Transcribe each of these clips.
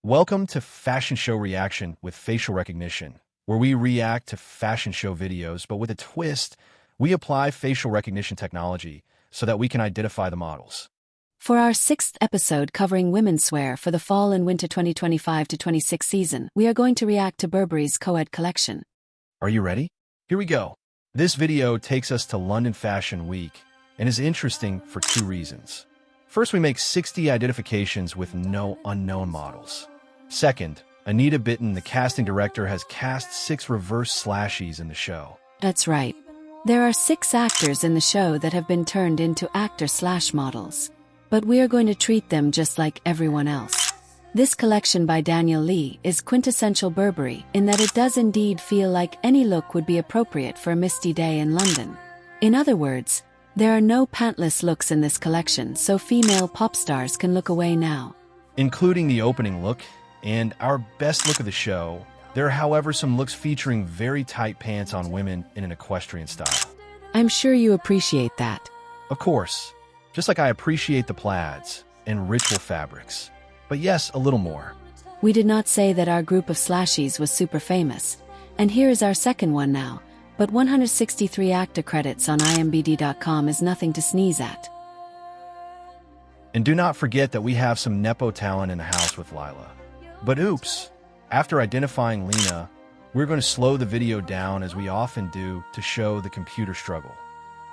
Welcome to Fashion Show Reaction with facial recognition, where we react to fashion show videos, but with a twist. We apply facial recognition technology so that we can identify the models. For our sixth episode covering womenswear for the fall and winter 2025-26 season, we are going to react to Burberry's co-ed collection. Are you ready? Here we go. This video takes us to London Fashion Week and is interesting for two reasons. First, we make 60 identifications with no unknown models. Second, Anita Bitton, the casting director, has cast 6 reverse slashies in the show. That's right. There are 6 actors in the show that have been turned into actor/models. But we are going to treat them just like everyone else. This collection by Daniel Lee is quintessential Burberry in that it does indeed feel like any look would be appropriate for a misty day in London. In other words, there are no pantless looks in this collection, so female pop stars can look away now. Including the opening look and our best look of the show, there are however some looks featuring very tight pants on women in an equestrian style. I'm sure you appreciate that. Of course, just like I appreciate the plaids and ritual fabrics. But yes, a little more. We did not say that our group of slashies was super famous, and here is our second one now. But 163 actor credits on IMDb.com is nothing to sneeze at. And do not forget that we have some Nepo talent in the house with Lila. But oops, after identifying Lena, we're going to slow the video down as we often do to show the computer struggle.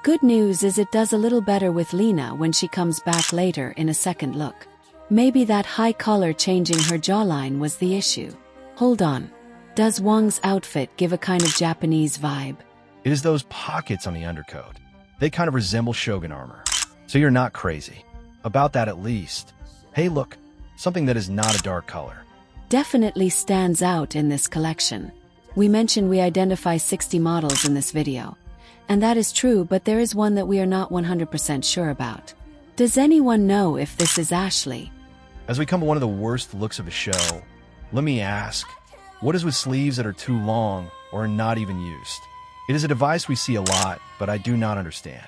Good news is it does a little better with Lena when she comes back later in a second look. Maybe that high collar changing her jawline was the issue. Hold on. Does Wang's outfit give a kind of Japanese vibe? It is those pockets on the undercoat. They kind of resemble Shogun armor. So you're not crazy. About that at least. Hey look, something that is not a dark color. Definitely stands out in this collection. We mentioned we identify 60 models in this video. And that is true, but there is one that we are not 100% sure about. Does anyone know if this is Ashley? As we come to one of the worst looks of the show, let me ask, what is with sleeves that are too long or are not even used? It is a device we see a lot, but I do not understand.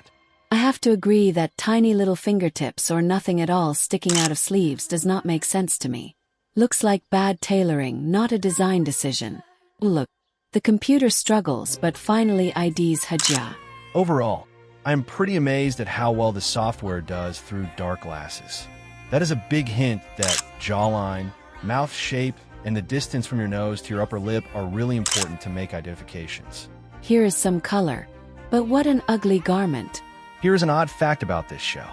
I have to agree that tiny little fingertips or nothing at all sticking out of sleeves does not make sense to me. Looks like bad tailoring, not a design decision. Look, the computer struggles, but finally IDs Hajia. Overall, I am pretty amazed at how well the software does through dark glasses. That is a big hint that jawline, mouth shape, and the distance from your nose to your upper lip are really important to make identifications. Here is some color. But what an ugly garment. Here is an odd fact about this show.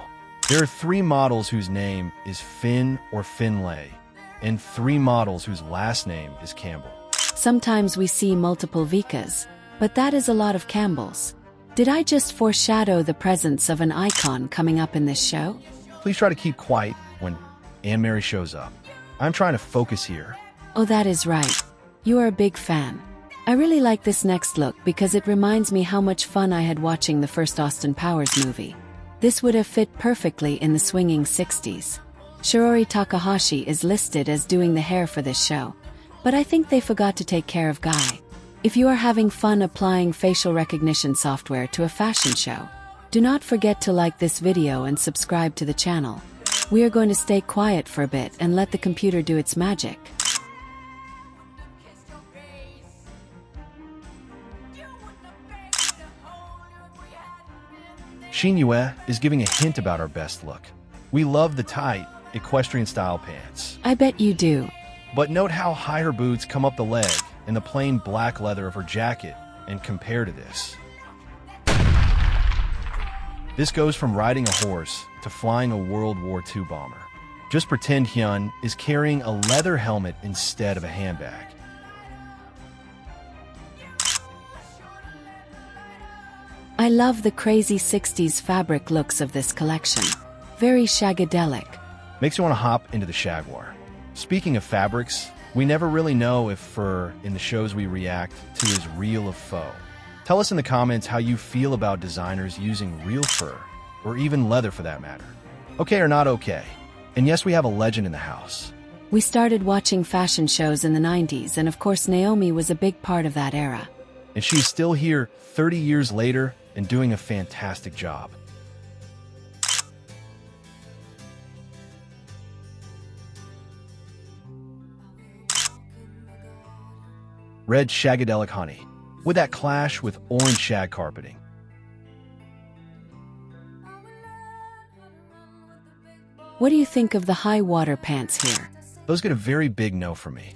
There are 3 models whose name is Finn or Finlay, and 3 models whose last name is Campbell. Sometimes we see multiple Vikas, but that is a lot of Campbells. Did I just foreshadow the presence of an icon coming up in this show? Please try to keep quiet when Anne-Mary shows up. I'm trying to focus here. Oh, that is right. You are a big fan. I really like this next look because it reminds me how much fun I had watching the first Austin Powers movie. This would have fit perfectly in the swinging 60s. Shirori Takahashi is listed as doing the hair for this show, but I think they forgot to take care of Guy. If you are having fun applying facial recognition software to a fashion show, do not forget to like this video and subscribe to the channel. We are going to stay quiet for a bit and let the computer do its magic. Xinyue is giving a hint about our best look. We love the tight, equestrian-style pants. I bet you do. But note how high her boots come up the leg and the plain black leather of her jacket, and compare to this. This goes from riding a horse to flying a World War II bomber. Just pretend Hyun is carrying a leather helmet instead of a handbag. I love the crazy 60s fabric looks of this collection. Very shagadelic. Makes you want to hop into the Jaguar. Speaking of fabrics, we never really know if fur in the shows we react to is real or faux. Tell us in the comments how you feel about designers using real fur, or even leather for that matter. Okay or not okay? And yes, we have a legend in the house. We started watching fashion shows in the 90s, and of course Naomi was a big part of that era. And she's still here 30 years later and doing a fantastic job. red shagadelic honey. Would that clash with orange shag carpeting? What do you think of the high water pants here? Those get a very big no from me.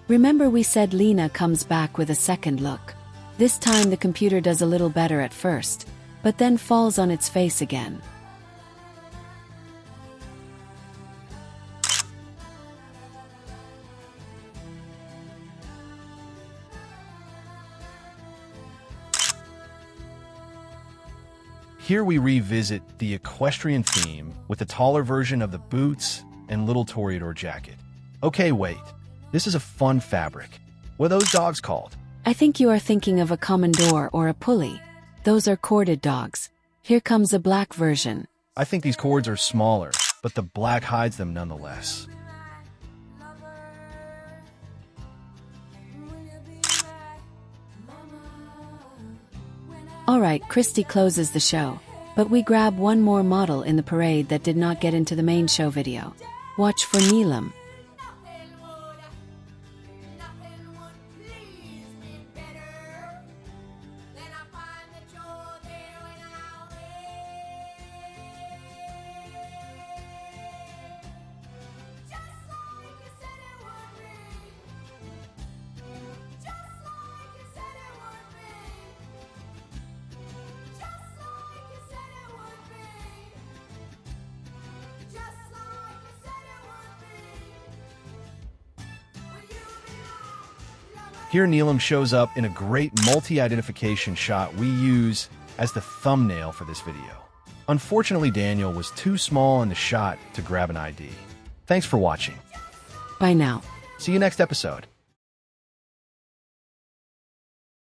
Remember we said Lena comes back with a second look. This time the computer does a little better at first, but then falls on its face again. Here we revisit the equestrian theme with a taller version of the boots and little toreador jacket. Okay, wait. This is a fun fabric. What are those dogs called? I think you are thinking of a commandor or a pulley. Those are corded dogs. Here comes a black version. I think these cords are smaller, but the black hides them nonetheless. Alright, Christy closes the show, but we grab one more model in the parade that did not get into the main show video. Watch for Neelam. Here Neelam shows up in a great multi-identification shot we use as the thumbnail for this video. Unfortunately, Daniel was too small in the shot to grab an ID. Thanks for watching. Bye now. See you next episode.